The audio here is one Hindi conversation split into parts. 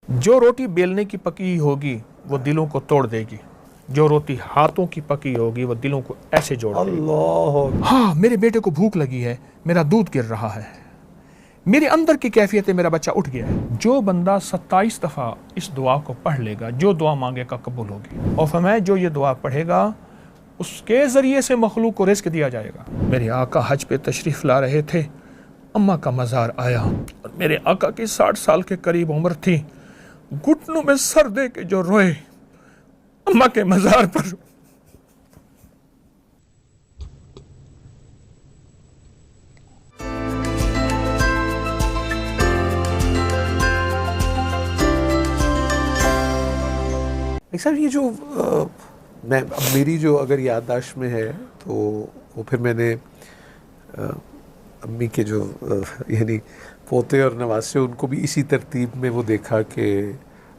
जो रोटी बेलने की पकी होगी वो दिलों को तोड़ देगी, जो रोटी हाथों की पकी होगी वो दिलों को ऐसे जोड़ देगी। अल्लाह। हाँ, मेरे बेटे को भूख लगी है, मेरा दूध गिर रहा है, मेरे अंदर की कैफियत है, मेरा बच्चा उठ गया है। जो बंदा 27 दफ़ा इस दुआ को पढ़ लेगा, जो दुआ मांगेगा कबूल होगी। और फरमाया जो ये दुआ पढ़ेगा उसके ज़रिए से मखलूक को रिज़्क दिया जाएगा। मेरे आका हज पे तशरीफ़ ला रहे थे, अम्मा का मज़ार आया और मेरे आका की 60 साल के करीब उम्र थी। घुटनों में सर दे के जो रोए अम्मा के मज़ार पर। सर ये जो मैं अब मेरी जो अगर याददाश्त में है तो वो फिर मैंने अम्मी के जो यानी पोते और नवासे उनको भी इसी तरतीब में वो देखा कि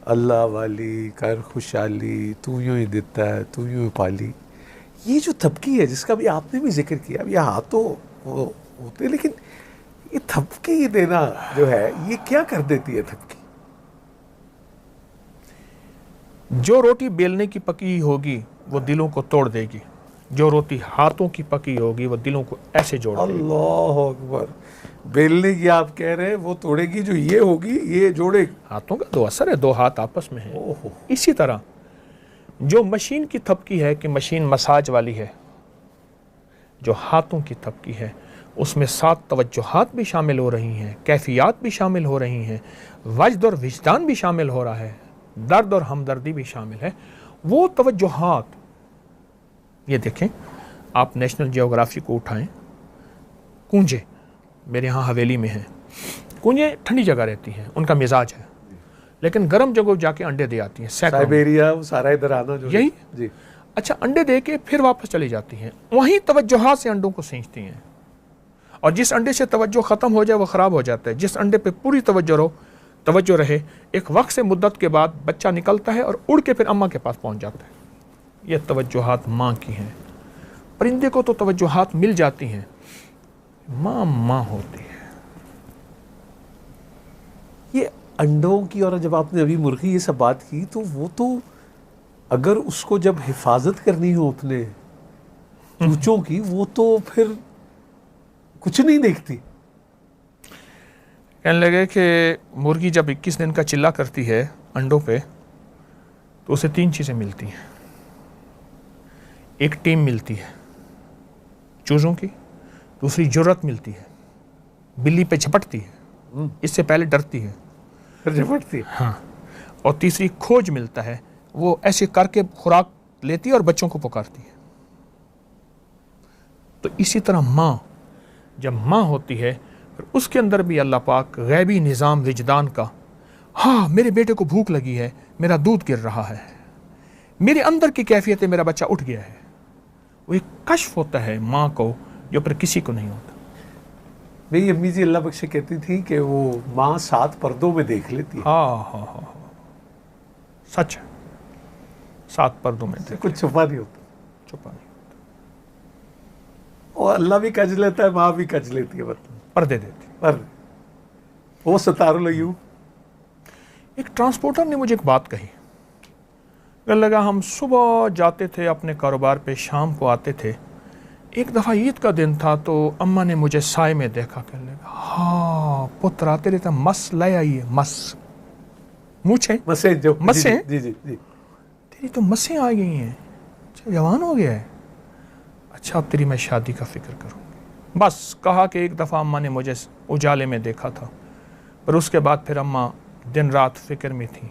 अल्लाह वाली कर खुशहाली तू यूँ ही देता है तू यूँ ही पाली। ये जो थपकी है जिसका भी आपने भी जिक्र किया, अब ये हाथों वो होते, लेकिन ये थपकी देना जो है ये क्या कर देती है थपकी? जो रोटी बेलने की पकी होगी वो दिलों को तोड़ देगी, जो रोटी हाथों की पकी होगी वो दिलों को ऐसे जोड़ देगी। अल्लाह अकबर। बेलने की आप कह रहे हैं वो तोड़ेगी, जो ये होगी ये जोड़ेगी। हाथों का दो असर है, दो हाथ आपस में है। इसी तरह जो मशीन की थपकी है कि मशीन मसाज वाली है, जो हाथों की थपकी है उसमें 7 तवज्जुहात भी शामिल हो रही हैं, कैफियत भी शामिल हो रही हैं, वजद और विजदान भी शामिल हो रहा है, दर्द और हमदर्दी भी शामिल है। वो तवज्जुहात, ये देखें आप नेशनल जियोग्राफी को उठाएं, कूंजे मेरे यहाँ हवेली में हैं, कूंजे ठंडी जगह रहती हैं, उनका मिजाज है, लेकिन गर्म जगह जाके अंडे दे आती हैं। साइबेरिया सारा इधर आना जो यही जी। अच्छा, अंडे दे के फिर वापस चली जाती हैं, वहीं तवज्जुहात से अंडों को सींचती हैं, और जिस अंडे से तवज्जो ख़त्म हो जाए वो ख़राब हो जाता है, जिस अंडे पे पूरी तवज्जो रहे एक वक्त से मुद्दत के बाद बच्चा निकलता है और उड़ के फिर अम्मा के पास पहुंच जाता है। ये तवज्जुहात माँ की हैं। परिंदे को तो तवज्जुहात मिल जाती हैं, माँ माँ होती है। ये अंडों की, और जब आपने अभी मुर्गी ये सब बात की तो वो तो अगर उसको जब हिफाजत करनी हो अपने चूचों की, वो तो फिर कुछ नहीं देखती। कहने लगे कि मुर्गी जब 21 दिन का चिल्ला करती है अंडों पे तो उसे 3 चीज़ें मिलती हैं। एक टीम मिलती है चूज़ों की, दूसरी जुर्रत मिलती है, बिल्ली पे झपटती है, इससे पहले डरती है, फिर झपटती है। हाँ, और तीसरी खोज मिलता है, वो ऐसे करके खुराक लेती है और बच्चों को पुकारती है। तो इसी तरह माँ जब माँ होती है फिर उसके अंदर भी अल्लाह पाक गैबी निज़ाम विजदान का, हाँ मेरे बेटे को भूख लगी है, मेरा दूध गिर रहा है, मेरे अंदर की कैफियत है, मेरा बच्चा उठ गया है। वो एक कश्फ होता है माँ को जो पर किसी को नहीं होता। मेरी अम्मी जी अल्लाह बख्शे कहती थी कि वो माँ 7 पर्दों में देख लेती है। हाँ, सच है, 7 पर्दों में कुछ छुपा नहीं होता। छुपा नहीं, और अल्लाह भी कज लेता है, माँ भी कज लेती है, मतलब पर्दे देती। पर वो सतारो यूं। एक ट्रांसपोर्टर ने मुझे एक बात कही, कहने लगा हम सुबह जाते थे अपने कारोबार पे, शाम को आते थे, एक दफ़ा ईद का दिन था तो अम्मा ने मुझे साय में देखा, कहने लगा हाँ पुत्र आते रहता, मस ले आइए, मस मूछे मसे जो मसे जी जी जी, तेरी तो मसें आ गई हैं, अच्छा जवान हो गया है, अच्छा अब तेरी मैं शादी का फिक्र करूँगी। बस कहा कि एक दफ़ा अम्मा ने मुझे उजाले में देखा था, पर उसके बाद फिर अम्मा दिन रात फिक्र में थी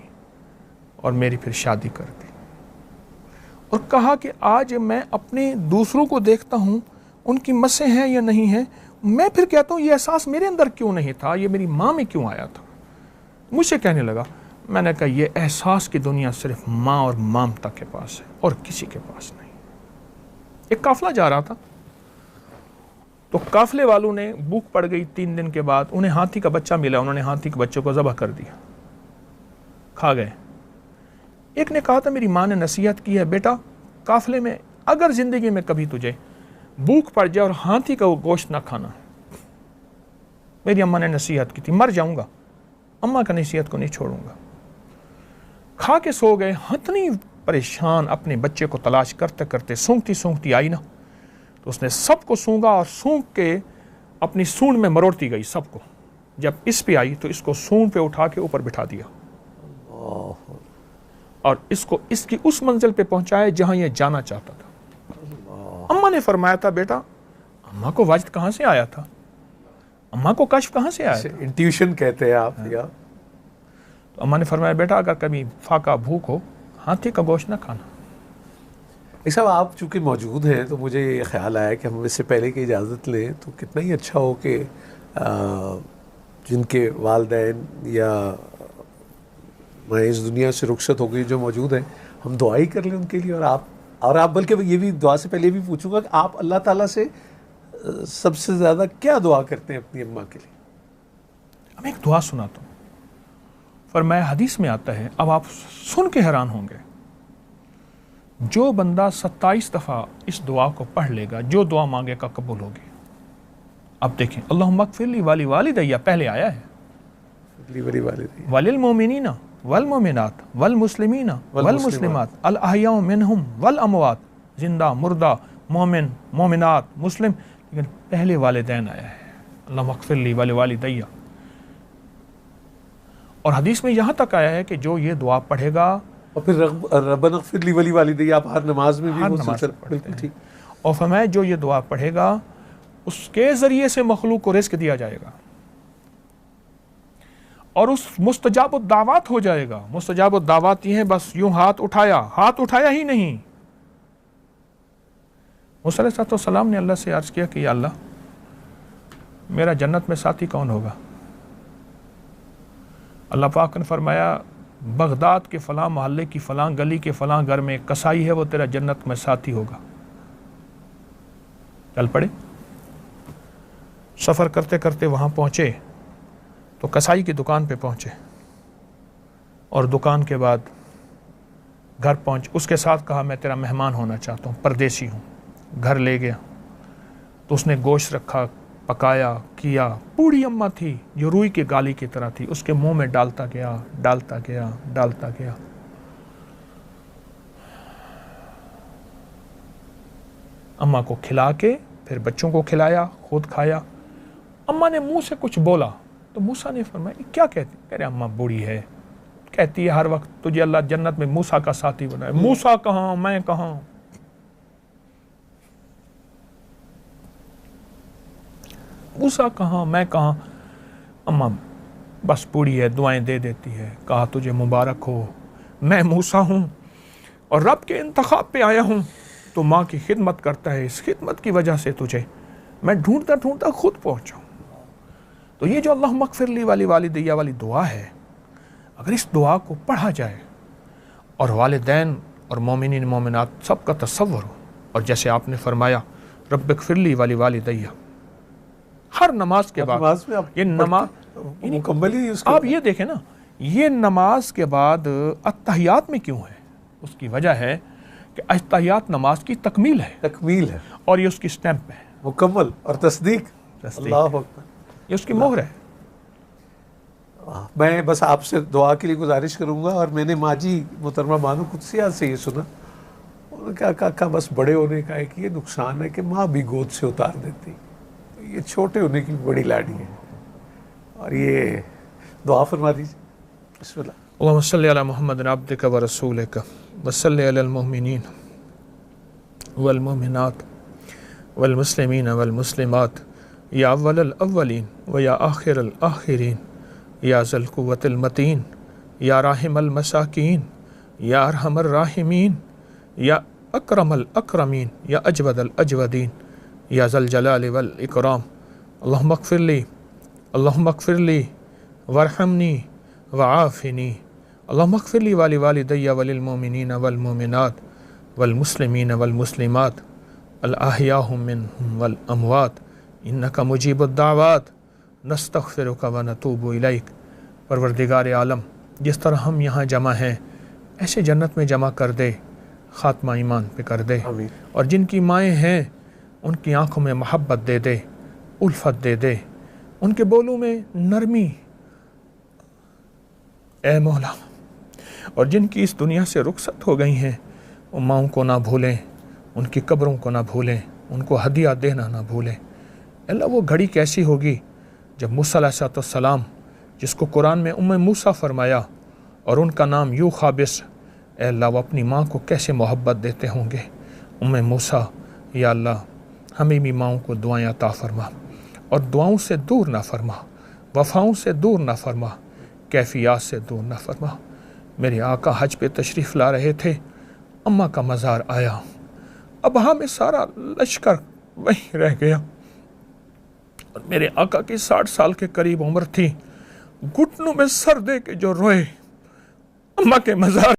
और मेरी फिर शादी कर दी। और कहा कि आज मैं अपने दूसरों को देखता हूँ, उनकी मसें हैं या नहीं हैं, मैं फिर कहता हूँ ये एहसास मेरे अंदर क्यों नहीं था, ये मेरी माँ में क्यों आया था। मुझसे कहने लगा, मैंने कहा ये एहसास की दुनिया सिर्फ माँ और ममता के पास है और किसी के पास नहीं। एक काफिला जा रहा था तो काफिले वालों ने भूख पड़ गई, 3 दिन के बाद उन्हें हाथी का बच्चा मिला, उन्होंने हाथी के बच्चे को ज़बह कर दिया, खा गए। एक ने कहा था मेरी माँ ने नसीहत की है, बेटा काफिले में अगर ज़िंदगी में कभी तुझे भूख पड़ जाए और हाथी का वो गोश्त ना खाना। मेरी अम्मा ने नसीहत की थी, मर जाऊंगा अम्मा का नसीहत को नहीं छोड़ूंगा। खा के सो गए। हतनी परेशान अपने बच्चे को तलाश करते करते सूंघती सूंघती आई ना, तो उसने सबको सूंघा और सूंघ के अपनी सूंड में मरोड़ती गई सबको। जब इस पे आई तो इसको सूंड पे उठा के ऊपर बिठा दिया और इसको इसकी उस मंजिल पे पहुंचाया जहां ये जाना चाहता था। अम्मा ने फरमाया था, बेटा अम्मा को वजद कहां से आया था, अम्मा को कश्फ कहां से आया था? इंट्यूशन कहते हैं आप या? तो अम्मा ने फरमाया, बेटा अगर कभी फाका भूख हो हाथी का गोश्त ना खाना। साहब आप चूँकि मौजूद हैं तो मुझे ये ख्याल आया कि हम इससे पहले की इजाज़त लें तो कितना ही अच्छा हो कि जिनके वालिदैन या मैं इस दुनिया से रुखसत हो गई जो मौजूद हैं, हम दुआ ही कर लें उनके लिए। और आप बल्कि ये भी दुआ से पहले भी पूछूंगा कि आप अल्लाह ताला से सबसे ज़्यादा क्या दुआ करते हैं अपनी अम्मा के लिए? अब एक दुआ सुनाता हूँ, फरमाया हदीस में आता है, अब आप सुन के हैरान होंगे, जो बंदा 27 दफ़ा इस दुआ को पढ़ लेगा, जो दुआ मांगेगा कबूल होगी। अब देखें, अल्लाहुम्मा अग़फ़िर वाली वालिदैया पहले आया है, वलिल मोमिनीना वल मोमिनात वल मुस्लिमीना वल मुस्लिमात अल अहयाउ मिनहुम वल अमवात, जिंदा मुर्दा मोमिन मोमिनात मुस्लिम, लेकिन पहले वालिदैन आया है, अल्लाहुम्मा अग़फ़िर वाली वालिदैया। और हदीस में यहाँ तक आया है कि जो ये दुआ पढ़ेगा, और फिर रब्बना अग़फ़िर ली वली वालिदैया आप हर नमाज में भी हर नमाज बिल्कुल ठीक। और फरमाया जो ये दुआ पढ़ेगा उसके ज़रिए से मखलूक को रिज़्क़ दिया जाएगा और उस मुस्तजाबुद दावत हो जाएगा। मुस्तजाबुद दावत ये है, बस यूं हाथ उठाया ही नहीं। मूसा अलैहिस्सलाम ने अल्लाह से अर्ज़ किया कि या अल्लाह, मेरा जन्नत में साथी कौन होगा? अल्लाह पाक ने फरमाया, बगदाद के फ़लाँ मोहल्ले की फ़लाँ गली के फ़लाँ घर में कसाई है, वो तेरा जन्नत में साथी होगा। चल पड़े, सफ़र करते करते वहाँ पहुँचे तो कसाई की दुकान पे पहुँचे और दुकान के बाद घर पहुँच, उसके साथ कहा मैं तेरा मेहमान होना चाहता हूँ, परदेसी हूँ। घर ले गया तो उसने गोश्त रखा, पकाया, किया। बूढ़ी अम्मा थी जो रुई की गाली की तरह थी, उसके मुंह में डालता गया। अम्मा को खिला के फिर बच्चों को खिलाया, खुद खाया। अम्मा ने मुंह से कुछ बोला तो मूसा ने फरमाया, क्या कहती? कह रहे अम्मा बूढ़ी है, कहती है हर वक्त तुझे अल्लाह जन्नत में मूसा का साथी बनाए। मूसा कहाँ, मैं कहाँ? मूसा कहाँ, मैं कहाँ? अम्मा बस बूढ़ी है, दुआएं दे देती है। कहा तुझे मुबारक हो, मैं मूसा हूँ और रब के इंतखाब पे आया हूँ, तो माँ की खिदमत करता है, इस खिदमत की वजह से तुझे मैं ढूंढता ढूंढता खुद पहुँचा। तो ये जो अल्लाहुम्मा अग़फ़िर ली वाली वालिदैया वाली दुआ है, अगर इस दुआ को पढ़ा जाए और वालिदैन और मोमिनीन मोमिनात सबका तसव्वुर हो, और जैसे आपने फरमाया रब्बि अग़फ़िर ली वाली वालिदैया, हर नमाज के बाद ये नमाज मुकम्मल ही आप ये देखें ना, ये नमाज के बाद अत्तहियात में क्यों है? उसकी वजह है कि अत्तहियात नमाज की तकमील है और ये उसकी स्टैंप है, मुकम्मल और तस्दीक। अल्लाह अकबर, ये उसकी मोहर है। मैं बस आपसे दुआ के लिए गुजारिश करूंगा। और मैंने माजी मोहतरमा बानो कुदसिया से ये सुना, उन्होंने कहा बस बड़े होने का एक ये नुकसान है कि माँ भी गोद से उतार देती, तो ये छोटे होने की बड़ी लाडी है। और ये दुआ फरमा दीजिए, बिस्मिल्लाह। अल्लाहुम्मा सल्लि अला मुहम्मद अब्दिका व रसूलिका व सल्लि अलल मुमिनीन वल मुमिनात वल मुस्लिमीन वल मुस्लिमात या अव्वलल अव्वलीन व या आखिरल आखिरीन या ज़ल कुव्वतिल मतीन या राहिमल मसाकीन या अरहमर राहिमीन या अकरमल अकरमीन या अजवदल अजवदीन या ज़ल जलाल वल इकराम। अल्लाहुम्मा अग़फ़िर ली वरहमनी वआफ़िनी। अल्लाहुम्मा अग़फ़िर ली वाली वालिदैया वलिल मोमिनीन वल मोमिनात वल मुस्लिमीन वल मुस्लिमात अल अहयाउ मिनहुम वल अमवात इन्नका मुजीबुद दावात नस्तग़फ़िरुका व नतूबु इलैक। परवरदिगार आलम, जिस तरह हम यहाँ जमा हैं ऐसे जन्नत में जमा कर दे, ख़ात्मा ईमान पे कर दे, और जिनकी माएँ हैं उनकी आँखों में मोहब्बत दे दे, उल्फत दे दे, उनके बोलों में नरमी। ए मौला, और जिनकी इस दुनिया से रुखसत हो गई हैं, वो माँओं को ना भूलें, उनकी कब्रों को ना भूलें, उनको हदिया देना ना भूलें। अल्लाह वो घड़ी कैसी होगी जब मूसा अलैहिस्सलाम, जिसको कुरान में उम्मे मूसा फरमाया और उनका नाम यूँ खाबिस, अल्लाह वो अपनी माँ को कैसे मोहब्बत देते होंगे। उम्मे मूसा, या अल्लाह हमें भी माँओं को दुआएं अता फरमा और दुआओं से दूर ना फरमा, वफ़ाओं से दूर ना फरमा, कैफियत से दूर ना फरमा। मेरे आका हज पे तशरीफ़ ला रहे थे, अम्मा का मज़ार आया, अब हमें सारा लश्कर वहीं रह गया और मेरे आका की 60 साल के करीब उम्र थी। घुटनों में सर दे के जो रोए, अम्मा के मज़ार